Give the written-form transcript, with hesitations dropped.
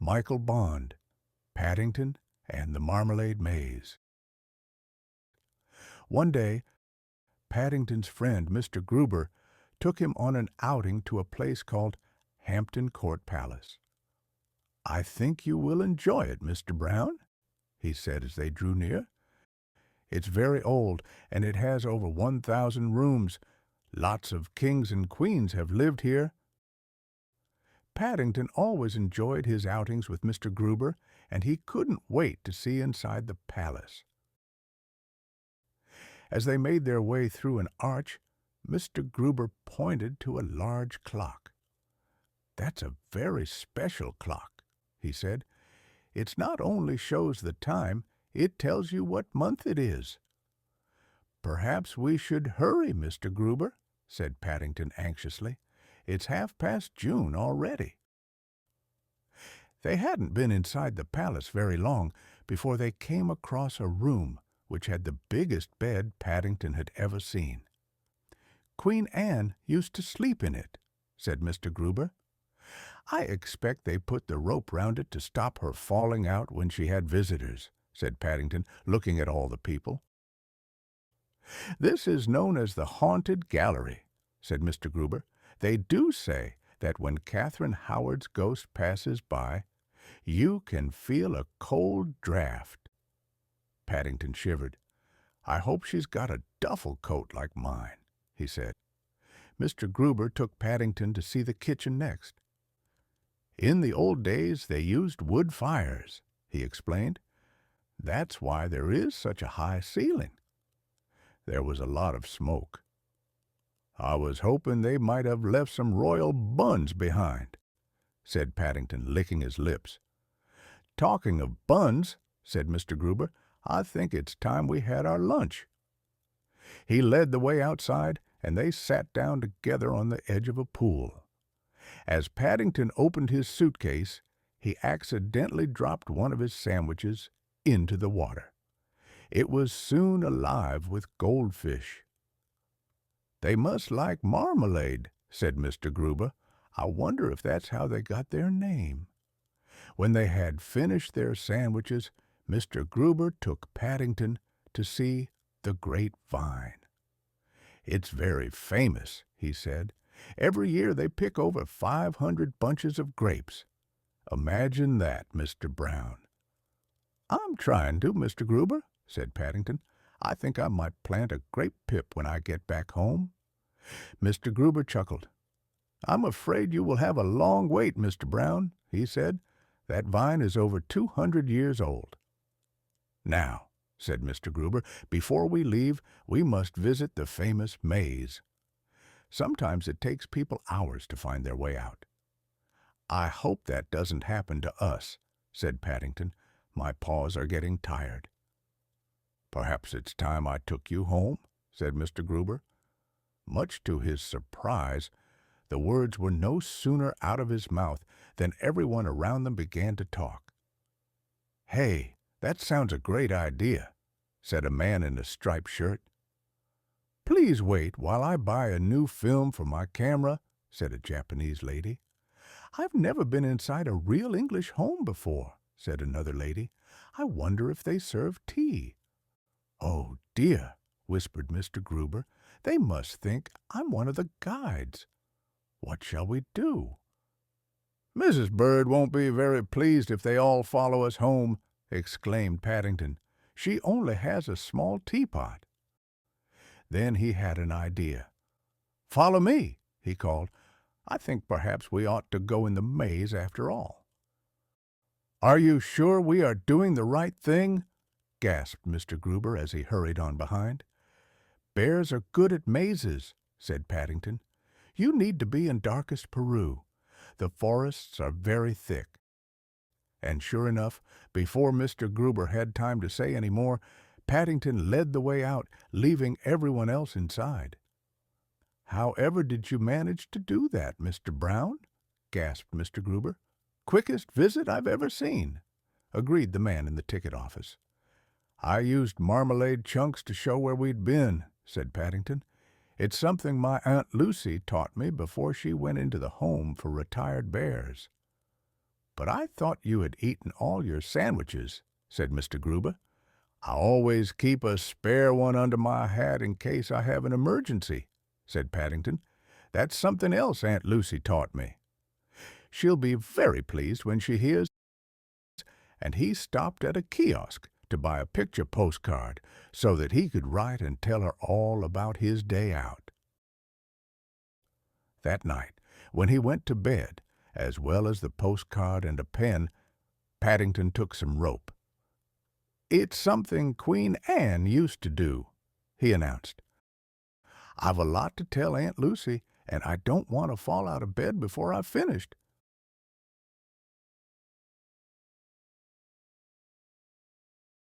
Michael Bond, Paddington, and the Marmalade Maze. One day, Paddington's friend, Mr. Gruber, took him on an outing to a place called Hampton Court Palace. "I think you will enjoy it, Mr. Brown," he said as they drew near. "It's very old, and it has over 1,000 rooms. Lots of kings and queens have lived here." Paddington always enjoyed his outings with Mr. Gruber, and he couldn't wait to see inside the palace. As they made their way through an arch, Mr. Gruber pointed to a large clock. "That's a very special clock," he said. "It not only shows the time, it tells you what month it is." "Perhaps we should hurry, Mr. Gruber," said Paddington anxiously. "It's June already." They hadn't been inside the palace very long before they came across a room which had the biggest bed Paddington had ever seen. "Queen Anne used to sleep in it," said Mr. Gruber. "I expect they put the rope round it to stop her falling out when she had visitors," said Paddington, looking at all the people. "This is known as the Haunted Gallery," said Mr. Gruber. "They do say that when Catherine Howard's ghost passes by, you can feel a cold draft." Paddington shivered. "I hope she's got a duffel coat like mine," he said. Mr. Gruber took Paddington to see the kitchen next. "In the old days they used wood fires," he explained. "That's why there is such a high ceiling." There was a lot of smoke. "I was hoping they might have left some royal buns behind," said Paddington, licking his lips. "Talking of buns," said Mr. Gruber, "I think it's time we had our lunch." He led the way outside, and they sat down together on the edge of a pool. As Paddington opened his suitcase, he accidentally dropped one of his sandwiches into the water. It was soon alive with goldfish. "They must like marmalade," said Mr. Gruber. "I wonder if that's how they got their name." When they had finished their sandwiches, Mr. Gruber took Paddington to see the Great Vine. "It's very famous," he said. "Every year they pick over 500 bunches of grapes. Imagine that, Mr. Brown." "I'm trying to, Mr. Gruber," said Paddington. "I think I might plant a grape pip when I get back home." Mr. Gruber chuckled. "I'm afraid you will have a long wait, Mr. Brown," he said. "That vine is over 200 years old." "Now," said Mr. Gruber, "before we leave, we must visit the famous maze. Sometimes it takes people hours to find their way out." "I hope that doesn't happen to us," said Paddington. "My paws are getting tired." "Perhaps it's time I took you home," said Mr. Gruber. Much to his surprise, the words were no sooner out of his mouth than everyone around them began to talk. "Hey, that sounds a great idea," said a man in a striped shirt. "Please wait while I buy a new film for my camera," said a Japanese lady. "I've never been inside a real English home before," said another lady. "I wonder if they serve tea." "Oh, dear," whispered Mr. Gruber. "They must think I'm one of the guides. What shall we do?" "Mrs. Bird won't be very pleased if they all follow us home," exclaimed Paddington. "She only has a small teapot." Then he had an idea. "Follow me," he called. "I think perhaps we ought to go in the maze after all." "Are you sure we are doing the right thing?" gasped Mr. Gruber as he hurried on behind. "Bears are good at mazes," said Paddington. "You need to be in darkest Peru. The forests are very thick." And sure enough, before Mr. Gruber had time to say any more, Paddington led the way out, leaving everyone else inside. "However did you manage to do that, Mr. Brown?" gasped Mr. Gruber. "Quickest visit I've ever seen," agreed the man in the ticket office. "I used marmalade chunks to show where we'd been," said Paddington. "It's something my Aunt Lucy taught me before she went into the home for retired bears." "But I thought you had eaten all your sandwiches," said Mr. Gruber. "I always keep a spare one under my hat in case I have an emergency," said Paddington. "That's something else Aunt Lucy taught me. She'll be very pleased when she hears." And he stopped at a kiosk to buy a picture postcard so that he could write and tell her all about his day out. That night, when he went to bed, as well as the postcard and a pen, Paddington took some rope. "It's something Queen Anne used to do," he announced. "I've a lot to tell Aunt Lucy, and I don't want to fall out of bed before I've finished.